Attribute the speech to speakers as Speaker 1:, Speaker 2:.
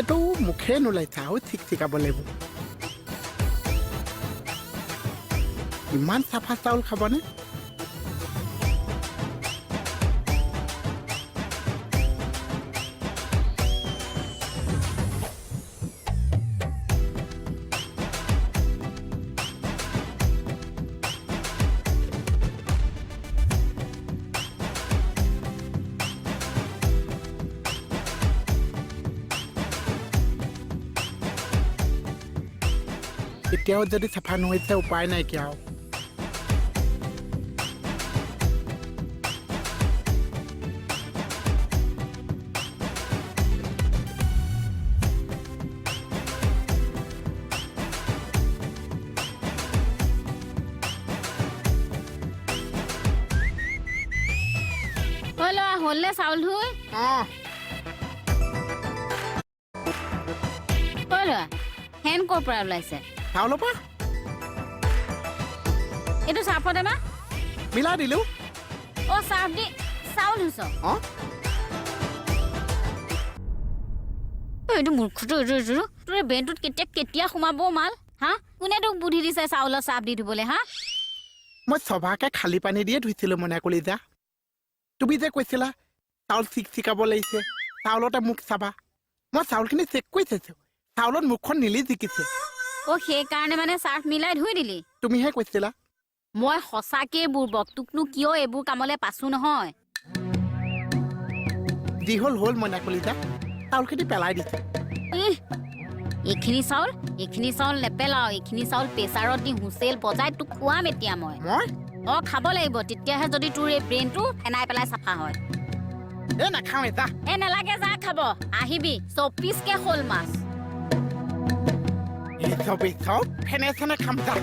Speaker 1: এইটো মুখে নোলাইছা আৰু ঠিক ঠিকাব লাগিব ইমান চাফা চাউল খাবনে এতিয়াও যদি চাফা নহৈছে উপায় নাইকিয়া আৰু
Speaker 2: হ'লে চাউল ধুই হেন ক'ৰ পৰা ওলাইছে
Speaker 1: চাউলৰ পৰা
Speaker 2: এইটো চাফতে মা
Speaker 1: মিলাই দিলো
Speaker 2: চাফ দি চাউল ধুইছ এইটো মূৰ্খটো তোৰ বেনটোত কেতিয়া সোমাব মাল হা কোনে তোক বুদ্ধি দিছে চাউলৰ চাফ দি ধুবলৈ হা
Speaker 1: মই সভাকে খালী পানী দিয়ে ধুইছিলো মনে কলিজা তুমি যে কৈছিলা চাউল চিকাব লাগিছে চাউলতে মুখ চাবা মই চাউলখিনি চেক কৰি চাইছো চাউলত মুখখন নীলি জিকিছে
Speaker 2: সেইকাৰণে মানে চাৰ্ফ মিলাই ধুই দিলি
Speaker 1: তুমিহে কৈছিলা
Speaker 2: মই সঁচাকে বুৰ্বক তোকনো কিয় এইবোৰ কামলে পাছো নহয়
Speaker 1: যি হ'ল মনে কলিজা চাউলখিনি পেলাই দিছে
Speaker 2: এইখিনি চাউল নেপেলাও এইখিনি চাউল প্ৰেছাৰত দি হুচেল বজাই তোক খুৱাম এতিয়া মই খাব লাগিব তেতিয়াহে যদি তোৰ এই ব্ৰেইনটো ফেনাই পেলাই চাফা হয়
Speaker 1: নাখাওঁ এটা
Speaker 2: নালাগে যা খাব আহিবি 24কে শ'ল মাছ
Speaker 1: ফেনে চেনে খাম যা